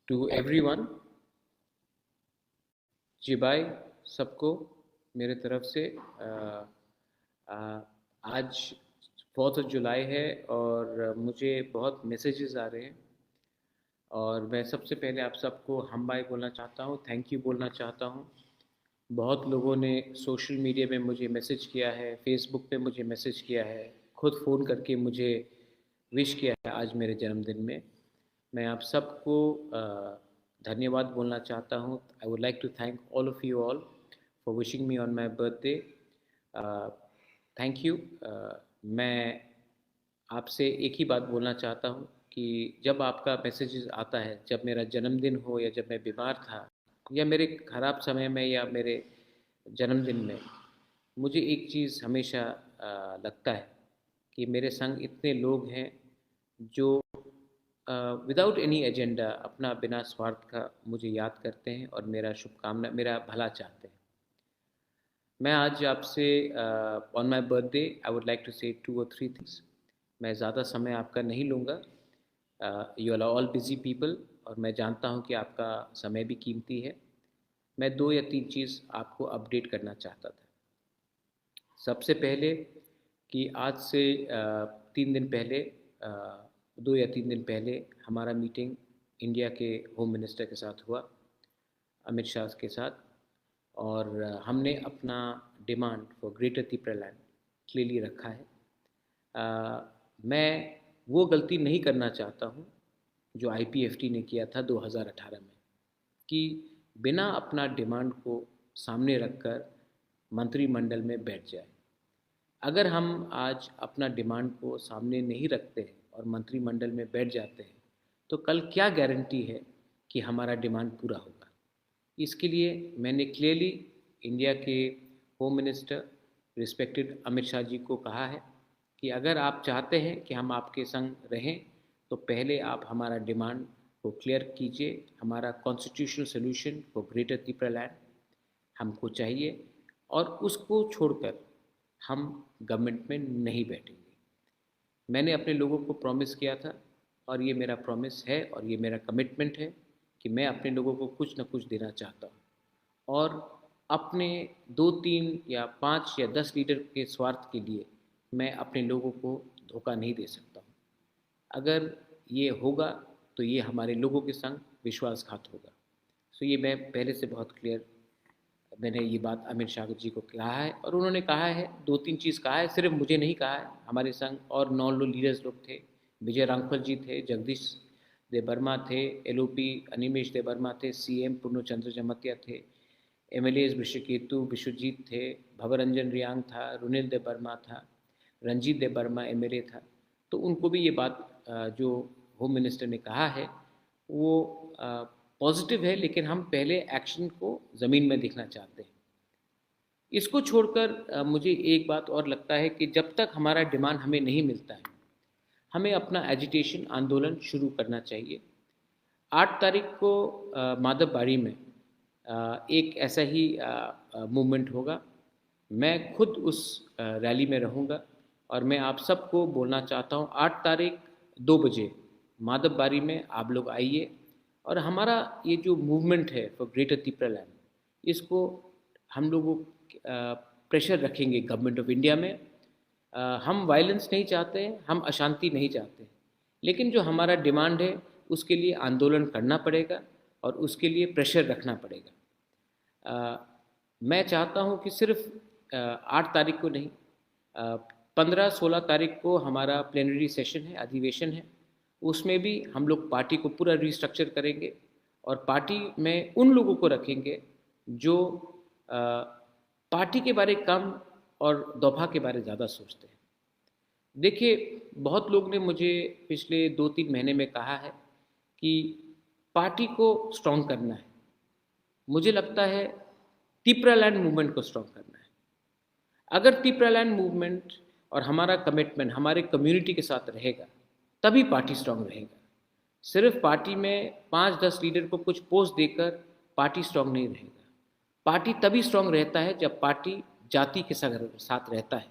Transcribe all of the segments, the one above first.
To everyone, जी भाई सबको मेरे तरफ से आज 4 जुलाई है और मुझे बहुत मैसेजेस आ रहे हैं और मैं सबसे पहले आप सबको हम भाई बोलना चाहता हूँ, थैंक यू बोलना चाहता हूँ। बहुत लोगों ने सोशल मीडिया में मुझे मैसेज किया है, फेसबुक पे मुझे मैसेज किया है, खुद फ़ोन करके मुझे विश किया है आज मेरे जन्मदिन में। मैं आप सबको धन्यवाद बोलना चाहता हूँ। I would like to thank all of you all for wishing me on my birthday. Thank you. मैं आपसे एक ही बात बोलना चाहता हूँ कि जब आपका मैसेज आता है, जब मेरा जन्मदिन हो या जब मैं बीमार था या मेरे ख़राब समय में या मेरे जन्मदिन में, मुझे एक चीज़ हमेशा लगता है कि मेरे संग इतने लोग हैं जो विदाउट एनी एजेंडा अपना बिना स्वार्थ का मुझे याद करते हैं और मेरा शुभकामना, मेरा भला चाहते हैं। मैं आज आपसे on my birthday I would like to say 2 or 3 things. मैं ज़्यादा समय आपका नहीं लूँगा। You are all busy people और मैं जानता हूँ कि आपका समय भी कीमती है। मैं 2 या 3 चीज़ आपको अपडेट करना चाहता था। सबसे पहले कि आज से 3 दिन पहले, 2 या 3 दिन पहले हमारा मीटिंग इंडिया के होम मिनिस्टर के साथ हुआ, अमित शाह के साथ, और हमने अपना demand for greater Tripura clearly रखा है। मैं वो गलती नहीं करना चाहता हूँ जो IPFT ने किया था 2018 में, कि बिना अपना डिमांड को सामने रखकर मंत्रिमंडल में बैठ जाए। अगर हम आज अपना डिमांड को सामने नहीं रखते हैं और मंत्रिमंडल में बैठ जाते हैं, तो कल क्या गारंटी है कि हमारा डिमांड पूरा होगा। इसके लिए मैंने क्लियरली इंडिया के home minister respected Amit Shah ji को कहा है कि अगर आप चाहते हैं कि हम आपके संग रहें, तो पहले आप हमारा डिमांड को क्लियर कीजिए। हमारा constitutional solution for greater Tripura हमको चाहिए और उसको छोड़कर हम गवर्नमेंट में नहीं बैठेंगे। मैंने अपने लोगों को प्रॉमिस किया था और ये मेरा प्रॉमिस है और ये मेरा कमिटमेंट है कि मैं अपने लोगों को कुछ न कुछ देना चाहता हूँ और अपने 2, 3 या 5 या 10 लीडर के स्वार्थ के लिए मैं अपने लोगों को धोखा नहीं दे सकता हूँ। अगर ये होगा तो ये हमारे लोगों के संग विश्वासघात होगा। सो ये मैं पहले से बहुत क्लियर, मैंने ये बात अमित शाह जी को कहा है और उन्होंने कहा है, 2-3 चीज़ कहा है, सिर्फ मुझे नहीं कहा है, हमारे संग और 9 लीडर्स लोग थे। विजय रांखल जी थे, जगदीश देवर्मा थे, LOP अनिमेश देवर्मा थे, CM पूर्णचंद्र जमतिया थे, MLAs विश्वकेतु विश्वजीत थे, भवरंजन रियांग था, रुनिल देवर्मा था, रंजीत देवर्मा MLA था। तो उनको भी ये बात जो होम मिनिस्टर ने कहा है वो पॉजिटिव है, लेकिन हम पहले एक्शन को ज़मीन में देखना चाहते हैं। इसको छोड़कर मुझे एक बात और लगता है कि जब तक हमारा डिमांड हमें नहीं मिलता है, हमें अपना एजिटेशन आंदोलन शुरू करना चाहिए। 8 तारीख को माधवबाड़ी में एक ऐसा ही मूवमेंट होगा। मैं खुद उस रैली में रहूँगा और मैं आप सबको बोलना चाहता हूँ, 8 तारीख 2 बजे माधवबाड़ी में आप लोग आइए और हमारा ये जो मूवमेंट है फॉर ग्रेटर त्रिपुरा इसको हम लोगों प्रेशर रखेंगे गवर्नमेंट ऑफ इंडिया में। हम वायलेंस नहीं चाहते हैं, हम अशांति नहीं चाहते, लेकिन जो हमारा डिमांड है उसके लिए आंदोलन करना पड़ेगा और उसके लिए प्रेशर रखना पड़ेगा। मैं चाहता हूं कि सिर्फ 8 तारीख को नहीं, 15-16 तारीख को हमारा प्लेनरी सेशन है, अधिवेशन है, उसमें भी हम लोग पार्टी को पूरा रिस्ट्रक्चर करेंगे और पार्टी में उन लोगों को रखेंगे जो पार्टी के बारे कम और दोफा के बारे ज़्यादा सोचते हैं। देखिए, बहुत लोग ने मुझे पिछले 2-3 महीने में कहा है कि पार्टी को स्ट्रॉन्ग करना है। मुझे लगता है त्रिपुरा लैंड मूवमेंट को स्ट्रॉन्ग करना है। अगर त्रिपुरा लैंड मूवमेंट और हमारा कमिटमेंट हमारे कम्युनिटी के साथ रहेगा, तभी पार्टी स्ट्रॉन्ग रहेगा। सिर्फ पार्टी में 5-10 लीडर को कुछ पोस्ट देकर पार्टी स्ट्रॉन्ग नहीं रहेगा। पार्टी तभी स्ट्रॉन्ग रहता है जब पार्टी जाति के साथ रहता है।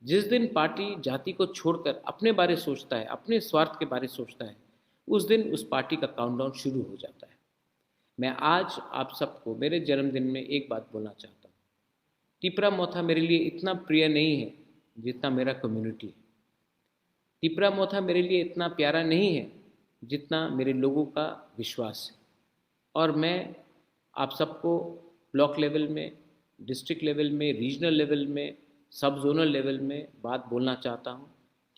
जिस दिन पार्टी जाति को छोड़कर अपने बारे सोचता है, अपने स्वार्थ के बारे सोचता है, उस दिन उस पार्टी का काउंटडाउन शुरू हो जाता है। मैं आज आप सबको मेरे जन्मदिन में एक बात बोलना चाहता हूँ। तिपरा मोथा मेरे लिए इतना प्रिय नहीं है जितना मेरा कम्युनिटी है। तिपरा मोथा मेरे लिए इतना प्यारा नहीं है जितना मेरे लोगों का विश्वास है। और मैं आप सबको ब्लॉक लेवल में, डिस्ट्रिक्ट लेवल में, रीजनल लेवल में, सब जोनल लेवल में बात बोलना चाहता हूँ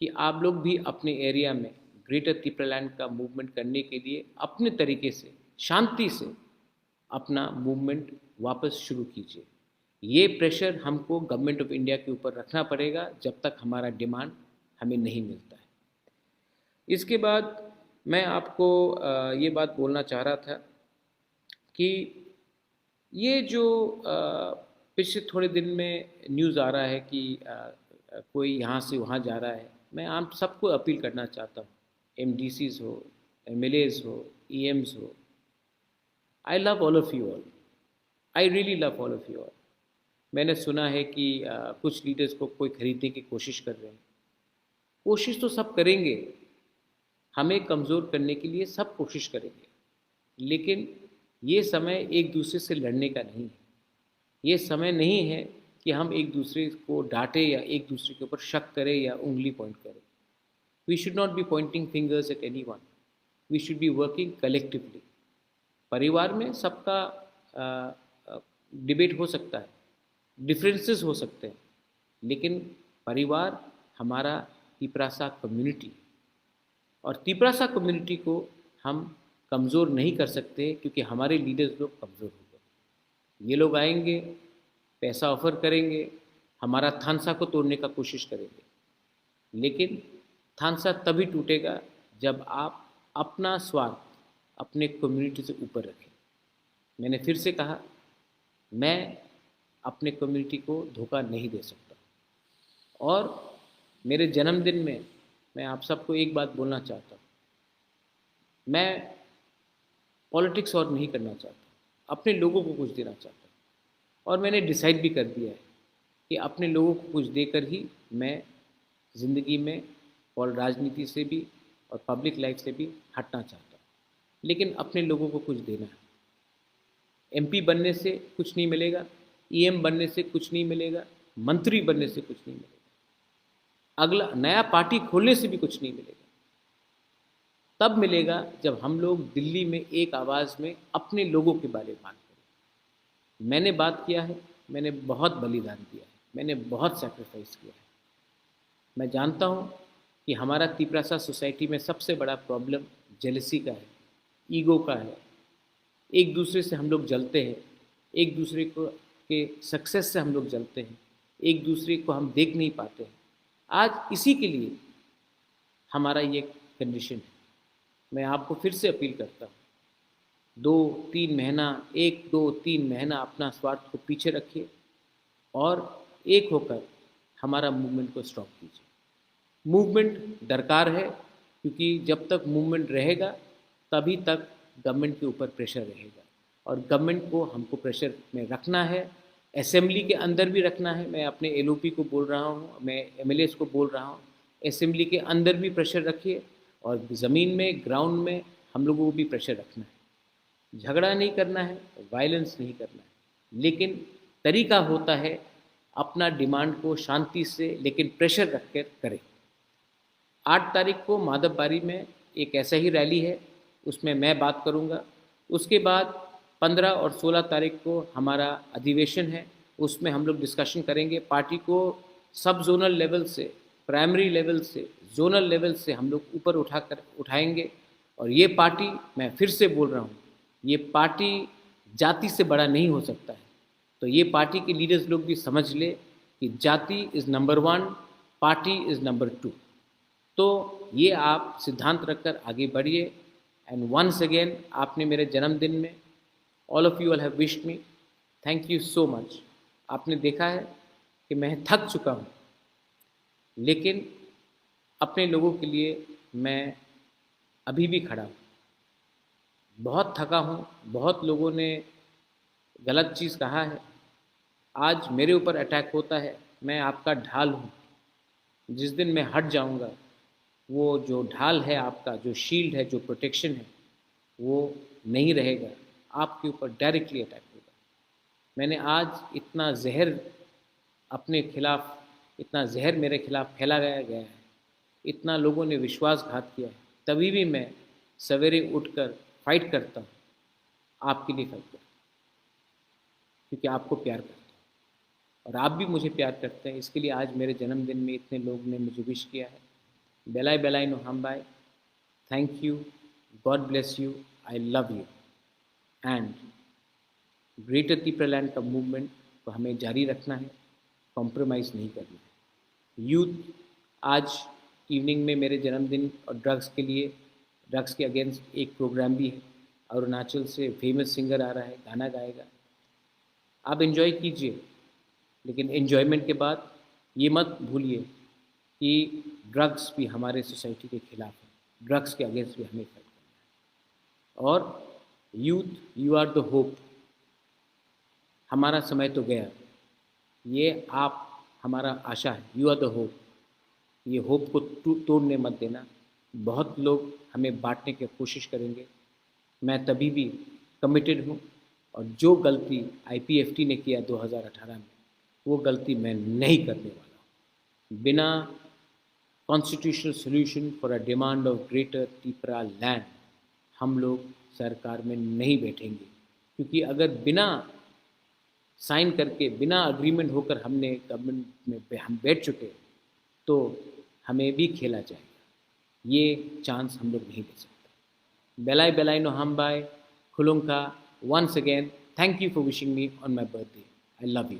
कि आप लोग भी अपने एरिया में ग्रेटर तिपरालैंड का मूवमेंट करने के लिए अपने तरीके से, शांति से अपना मूवमेंट वापस शुरू कीजिए। ये प्रेशर हमको गवर्नमेंट ऑफ इंडिया के ऊपर रखना पड़ेगा जब तक हमारा डिमांड हमें नहीं मिलता है। इसके बाद मैं आपको ये बात बोलना चाह रहा था कि ये जो पिछले थोड़े दिन में न्यूज़ आ रहा है कि कोई यहाँ से वहाँ जा रहा है, मैं आप सबको अपील करना चाहता हूँ, MDCs हो, MLAs हो, EMs हो, I love all of you all, I really love all of you all. मैंने सुना है कि कुछ लीडर्स को कोई खरीदने की कोशिश कर रहे हैं। कोशिश तो सब करेंगे, हमें कमज़ोर करने के लिए सब कोशिश करेंगे, लेकिन ये समय एक दूसरे से लड़ने का नहीं है। ये समय नहीं है कि हम एक दूसरे को डांटे या एक दूसरे के ऊपर शक करें या उंगली पॉइंट करें। We should not be pointing fingers at anyone, we should be working collectively. परिवार में सबका डिबेट हो सकता है, डिफरेंसेस हो सकते हैं, लेकिन परिवार हमारा तिपरासा कम्युनिटी, और तिपरासा कम्युनिटी को हम कमज़ोर नहीं कर सकते क्योंकि हमारे लीडर्स लोग कमज़ोर हो गए। ये लोग आएंगे, पैसा ऑफर करेंगे, हमारा थानसा को तोड़ने का कोशिश करेंगे, लेकिन थानसा तभी टूटेगा जब आप अपना स्वार्थ अपने कम्युनिटी से ऊपर रखें। मैंने फिर से कहा, मैं अपने कम्युनिटी को धोखा नहीं दे सकता। और मेरे जन्मदिन में मैं आप सबको एक बात बोलना चाहता हूँ, मैं पॉलिटिक्स और नहीं करना चाहता, अपने लोगों को कुछ देना चाहता हूँ। और मैंने डिसाइड भी कर दिया है कि अपने लोगों को कुछ देकर ही मैं ज़िंदगी में और राजनीति से भी और पब्लिक लाइफ से भी हटना चाहता हूँ, लेकिन अपने लोगों को कुछ देना है। MP बनने से कुछ नहीं मिलेगा, EM बनने से कुछ नहीं मिलेगा, मंत्री बनने से कुछ नहीं मिलेगा, अगला नया पार्टी खोलने से भी कुछ नहीं मिलेगा। तब मिलेगा जब हम लोग दिल्ली में एक आवाज़ में अपने लोगों के बारे में बात करें। मैंने बात किया है, मैंने बहुत बलिदान दिया है, मैंने बहुत सैक्रिफाइस किया है। मैं जानता हूँ कि हमारा तिपरासा सोसाइटी में सबसे बड़ा प्रॉब्लम जेलसी का है, ईगो का है। एक दूसरे से हम लोग जलते हैं, एक दूसरे को के सक्सेस से हम लोग जलते हैं, एक दूसरे को हम देख नहीं पाते हैं। आज इसी के लिए हमारा ये कंडीशन है। मैं आपको फिर से अपील करता हूँ, 2-3 महीना, 1-2-3 महीना अपना स्वार्थ को पीछे रखिए और एक होकर हमारा मूवमेंट को स्टॉप कीजिए। मूवमेंट दरकार है क्योंकि जब तक मूवमेंट रहेगा तभी तक गवर्नमेंट के ऊपर प्रेशर रहेगा, और गवर्नमेंट को हमको प्रेशर में रखना है, असेंबली के अंदर भी रखना है। मैं अपने LOP को बोल रहा हूँ, मैं MLAs को बोल रहा हूँ, असेंबली के अंदर भी प्रेशर रखिए और ज़मीन में, ग्राउंड में हम लोगों को भी प्रेशर रखना है। झगड़ा नहीं करना है, वायलेंस नहीं करना है, लेकिन तरीका होता है अपना डिमांड को शांति से लेकिन प्रेशर रख कर करें। 8 तारीख को माधवबारी में एक ऐसा ही रैली है, उसमें मैं बात करूंगा। उसके बाद 15 और 16 तारीख को हमारा अधिवेशन है, उसमें हम लोग डिस्कशन करेंगे। पार्टी को सब जोनल लेवल से, प्राइमरी लेवल से, जोनल लेवल से हम लोग ऊपर उठाएंगे। और ये पार्टी, मैं फिर से बोल रहा हूँ, ये पार्टी जाति से बड़ा नहीं हो सकता है। तो ये पार्टी के लीडर्स लोग भी समझ ले कि जाति is number 1, party is number 2। तो ये आप सिद्धांत रखकर आगे बढ़िए। एंड वंस अगेन, आपने मेरे जन्मदिन में all of you all have wished me, thank you so much. आपने देखा है कि मैं थक चुका हूँ, लेकिन अपने लोगों के लिए मैं अभी भी खड़ा हूँ। बहुत थका हूँ, बहुत लोगों ने गलत चीज़ कहा है, आज मेरे ऊपर अटैक होता है। मैं आपका ढाल हूँ, जिस दिन मैं हट जाऊँगा, वो जो ढाल है आपका, जो शील्ड है, जो प्रोटेक्शन है, वो नहीं रहेगा। आपके ऊपर डायरेक्टली अटैक होगा। मैंने आज इतना जहर अपने खिलाफ, इतना जहर मेरे खिलाफ फैलाया गया है, इतना लोगों ने विश्वासघात किया है, तभी भी मैं सवेरे उठकर फाइट करता हूँ, आपके लिए फाइट करता हूँ, क्योंकि आपको प्यार करता हूँ और आप भी मुझे प्यार करते हैं। इसके लिए आज मेरे जन्मदिन में इतने लोग ने मुझे विश किया है। बेलाई बेलाई नो हम bye, thank you, God bless you, I love you. And greater पीपललैंड का मूवमेंट को हमें जारी रखना है, कॉम्प्रोमाइज़ नहीं करना है। यूथ, आज इवनिंग में मेरे जन्मदिन और ड्रग्स के अगेंस्ट एक प्रोग्राम भी है। अरुणाचल से फेमस सिंगर आ रहा है, गाना गाएगा, आप इन्जॉय कीजिए, लेकिन इन्जॉयमेंट के बाद ये मत भूलिए कि ड्रग्स भी हमारे सोसाइटी के खिलाफ है, ड्रग्स के अगेंस्ट भी हमें फाइट करना है। और youth, you are the hope. हमारा समय तो गया, ये आप हमारा आशा है, यू आर द होप। ये होप को तोड़ने मत देना। बहुत लोग हमें बांटने की कोशिश करेंगे, मैं तभी भी कमिटेड हूँ, और जो गलती IPFT ने किया 2018 में, वो गलती मैं नहीं करने वाला हूँ। बिना constitutional solution for a demand of greater Tipra land हम लोग सरकार में नहीं बैठेंगे, क्योंकि अगर बिना साइन करके, बिना अग्रीमेंट होकर हमने गवर्नमेंट में हम बैठ चुके, तो हमें भी खेला जाएगा। ये चांस हम लोग नहीं दे सकते। बेलाई बेलाई नो हम bye, खुलुंका, once again, thank you for wishing me on my birthday. I love you.